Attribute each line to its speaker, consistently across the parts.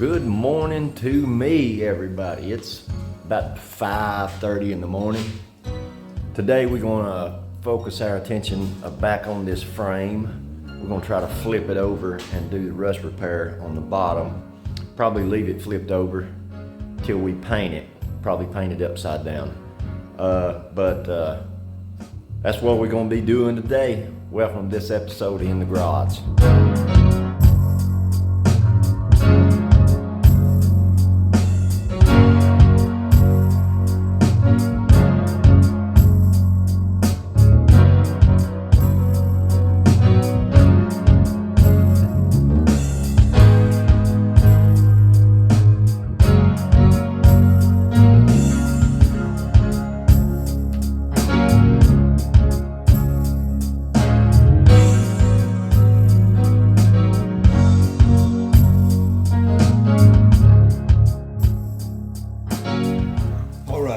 Speaker 1: Good morning to me, everybody. It's about 5:30 in the morning. Today we're gonna focus our attention back on this frame. We're gonna try to flip it over and do the rust repair on the bottom. Probably leave it flipped over till we paint it. Probably paint it upside down. But that's what we're gonna be doing today. Welcome to this episode of In the Garage.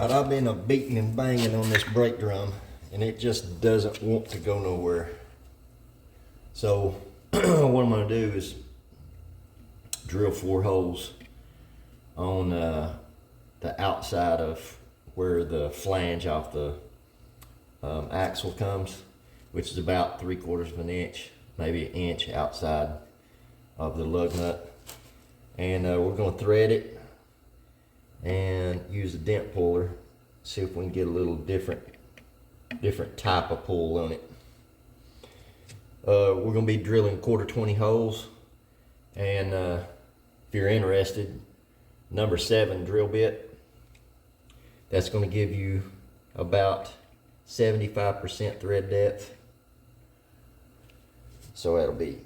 Speaker 1: I've been beating and banging on this brake drum and it just doesn't want to go nowhere. So what I'm going to do is drill 4 holes on the outside of where the flange off the axle comes, which is about 3/4 of an inch, maybe an inch outside of the lug nut. And we're going to thread it and use a dent puller. See if we can get a little different type of pull on it. We're going to be drilling 1/4 holes, and if you're interested, number 7 drill bit. That's going to give you about 75% thread depth. So that'll be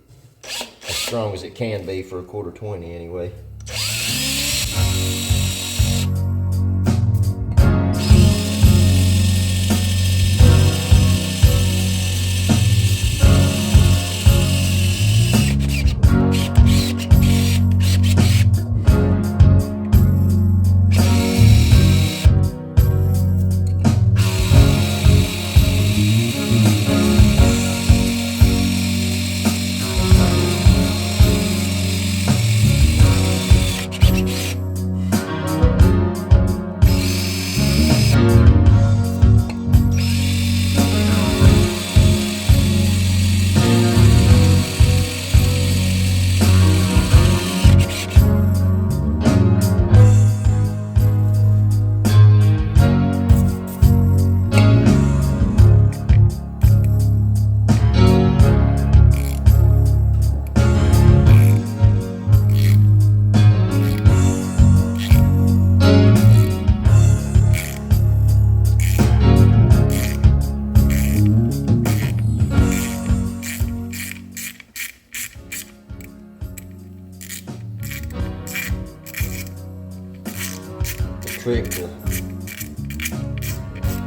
Speaker 1: as strong as it can be for a 1/4 anyway. Trick,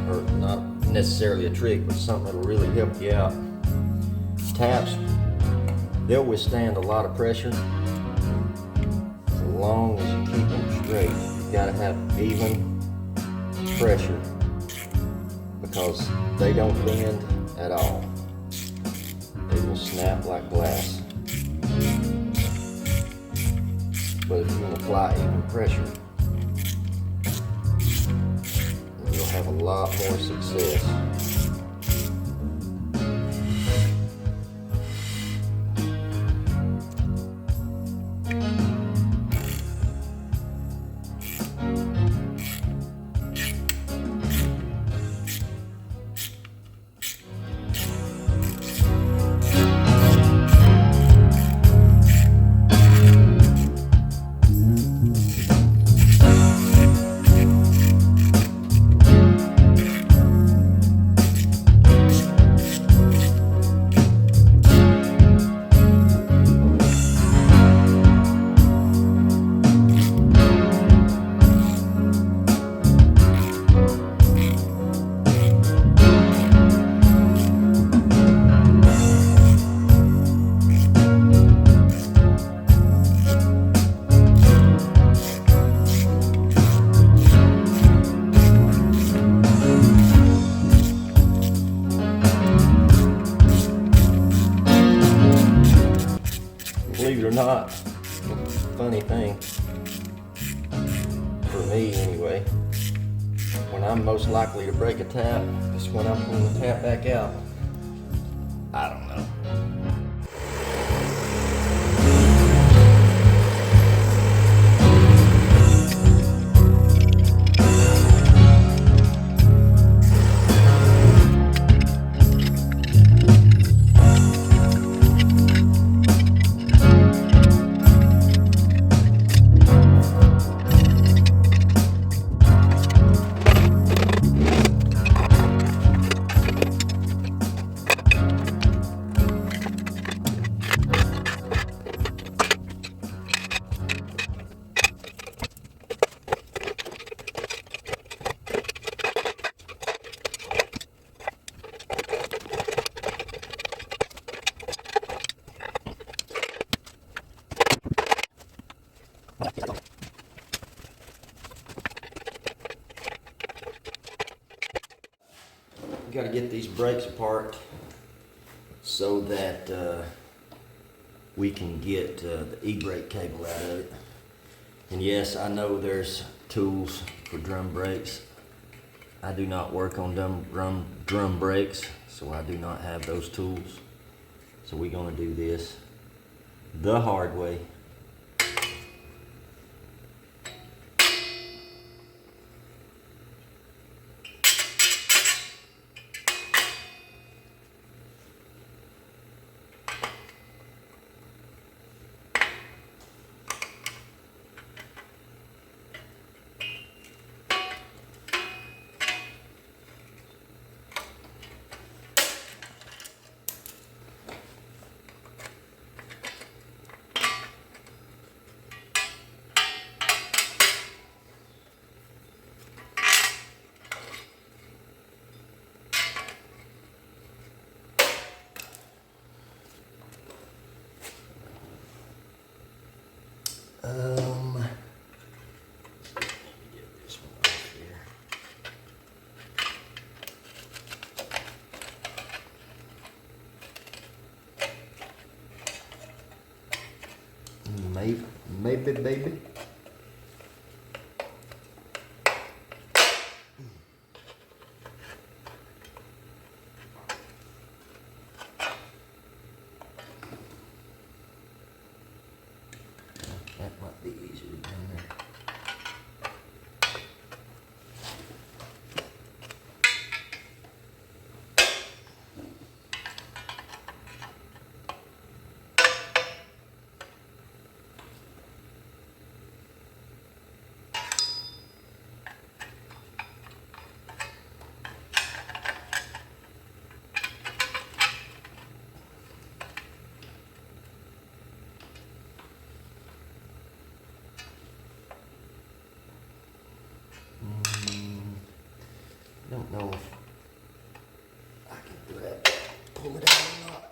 Speaker 1: or not necessarily a trick, but something that'll really help you out. Taps, they'll withstand a lot of pressure as long as you keep them straight. You gotta have even pressure because they don't bend at all. They will snap like glass. But if you can apply even pressure, you'll have a lot more success. believe it or not, funny thing, for me anyway, when I'm most likely to break a tap is when I'm pulling the tap back out. I don't know. Got to get these brakes apart so that we can get the e-brake cable out of it. And yes, I know there's tools for drum brakes. I do not work on drum brakes, so I do not have those tools. So we're going to do this the hard way. Get this one off here. Maybe, baby. That might be easier down there. I don't know if I can grab that, pull it out or not.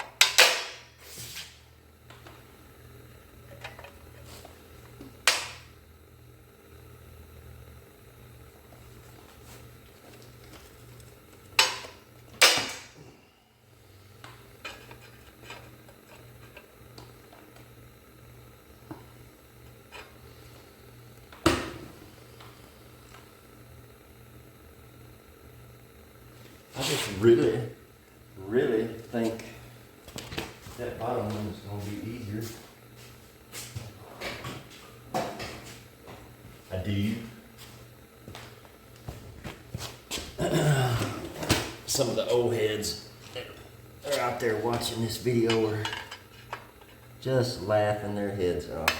Speaker 1: I just really think that bottom one is going to be easier. I do. Some of the old heads that are out there watching this video are just laughing their heads off,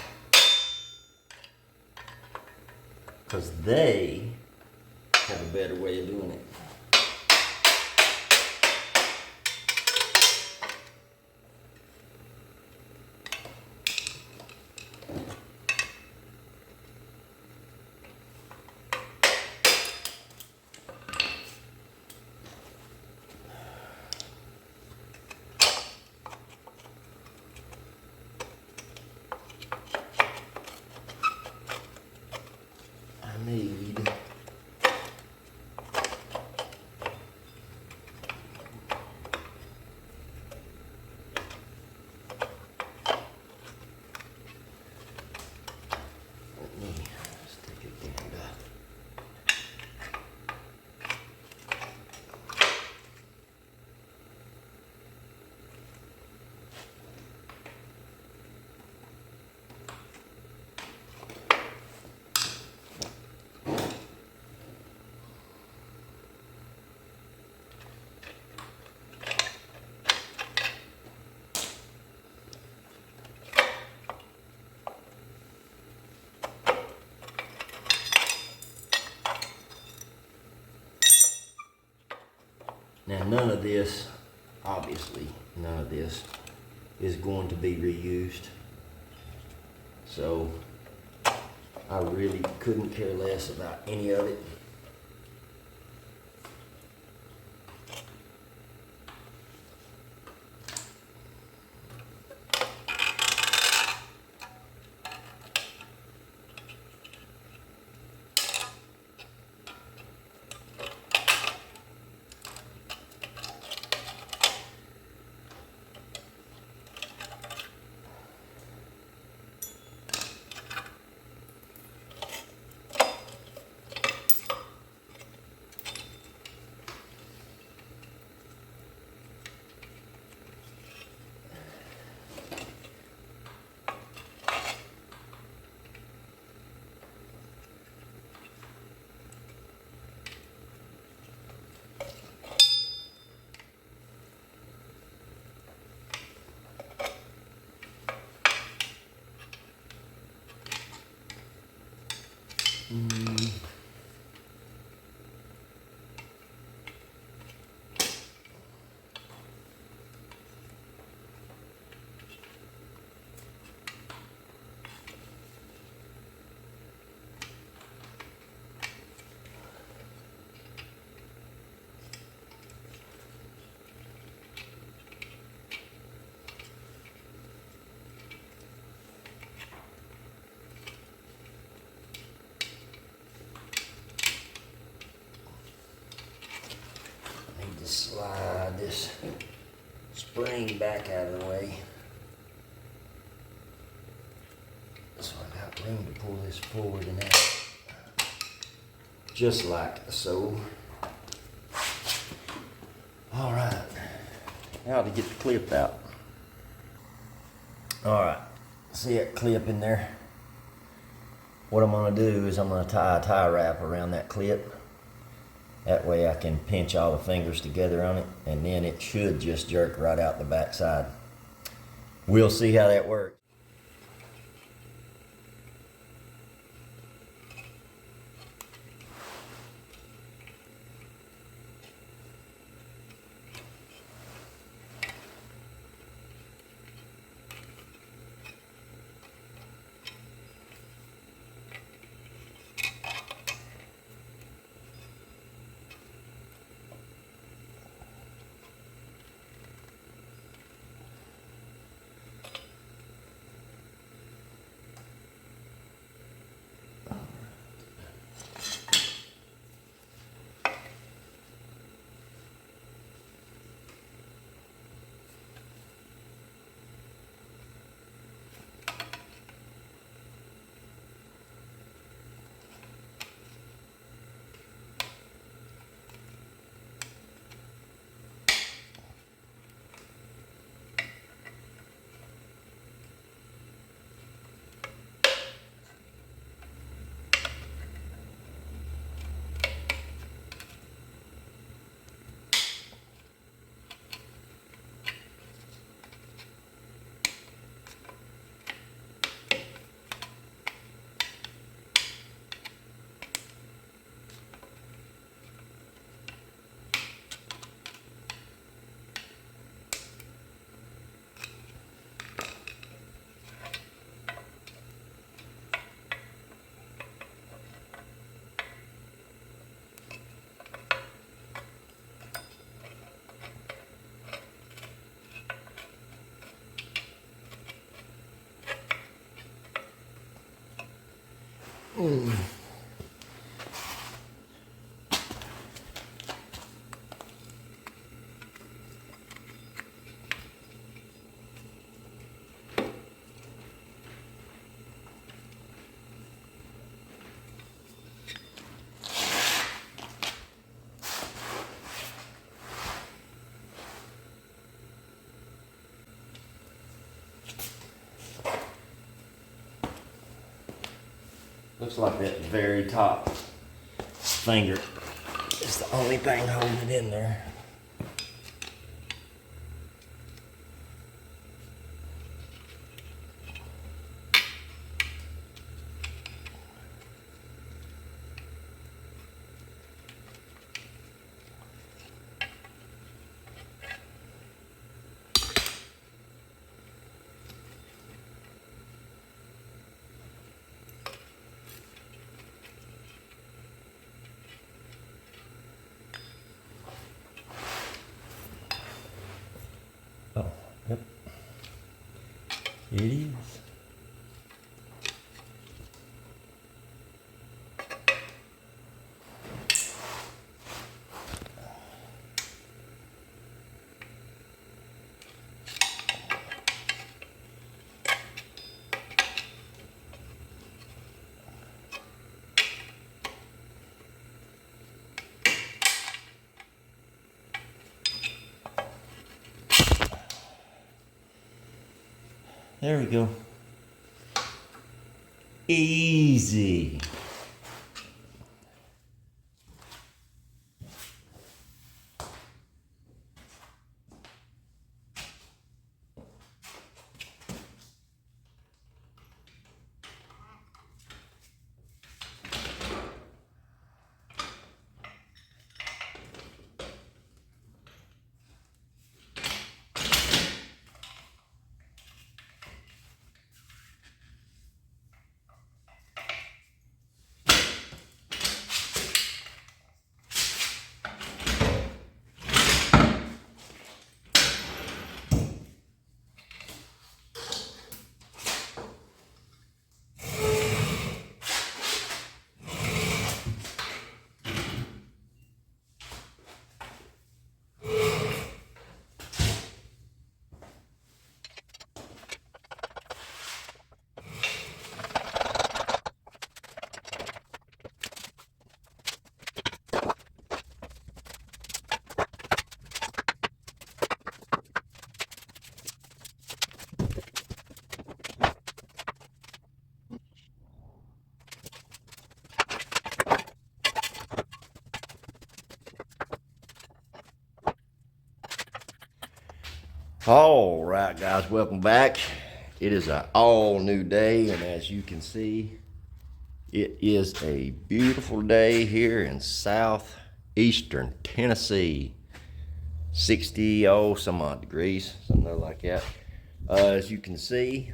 Speaker 1: because they have a better way of doing it. I need Now none of this, obviously, none of this is going to be reused. So I really couldn't care less about any of it. Slide this spring back out of the way so I got room to pull this forward and out, just like so. All right, now to get the clip out. All right, see that clip in there? What I'm gonna do is I'm gonna tie a tie wrap around that clip. That way I can pinch all the fingers together on it, and then it should just jerk right out the back side. We'll see how that works. Looks like that very top finger is the only thing holding it in there. It is. There we go. Easy. All right, guys, welcome back. It is an all new day, and as you can see, it is a beautiful day here in southeastern Tennessee. 60 some odd degrees, something like that. As you can see,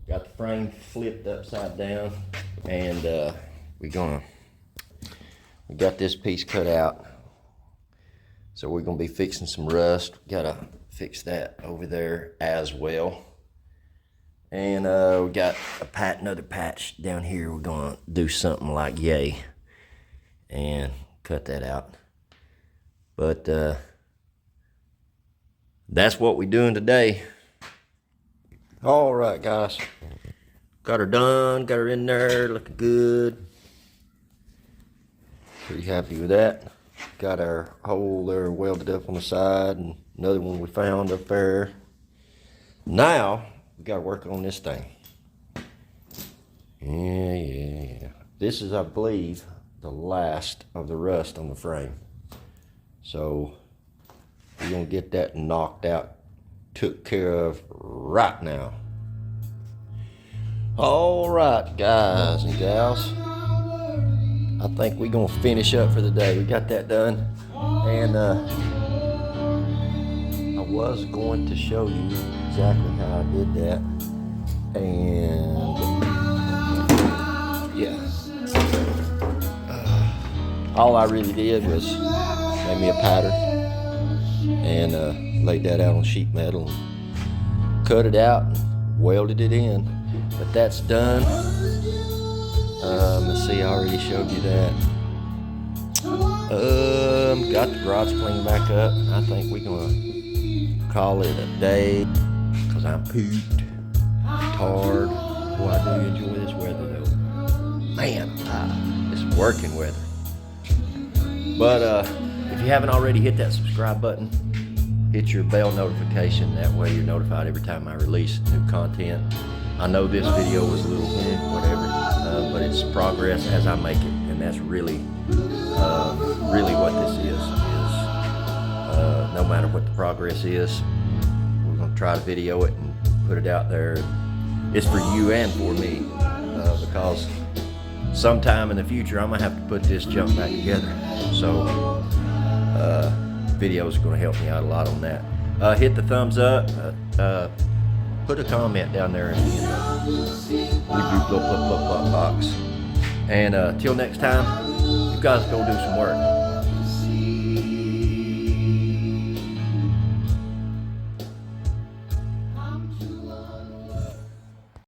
Speaker 1: got the frame flipped upside down, and we got this piece cut out, so we're gonna be fixing some rust. Gotta fix that over there as well, and we got another patch down here. We're gonna do something like yay and cut that out, but that's what we're doing today. All right, guys, got her done, got her in there looking good. Pretty happy with that. Got our hole there welded up on the side, and another one we found up there. Now we got to work on this thing. Yeah. This is, I believe, the last of the rust on the frame. So we're gonna get that knocked out, took care of right now. All right, guys and gals, I think we're gonna finish up for the day. We got that done, and I was going to show you exactly how I did that, and yeah, all I really did was made me a pattern and laid that out on sheet metal, and cut it out, and welded it in. But that's done. Let's see, I already showed you that. Got the garage cleaned back up. I think we're gonna call it a day, because I'm pooped, tired. Boy, I do enjoy this weather though. Man, it's working weather. But if you haven't already, hit that subscribe button. Hit your bell notification. That way you're notified every time I release new content. I know this video was a little whatever, but it's progress as I make it, and that's really what this is. No matter what the progress is, we're gonna try to video it and put it out there. It's for you and for me, because sometime in the future I'm gonna have to put this junk back together. So videos are gonna help me out a lot on that. Hit the thumbs up. Put a comment down there in the review box. And till next time, you guys go do some work.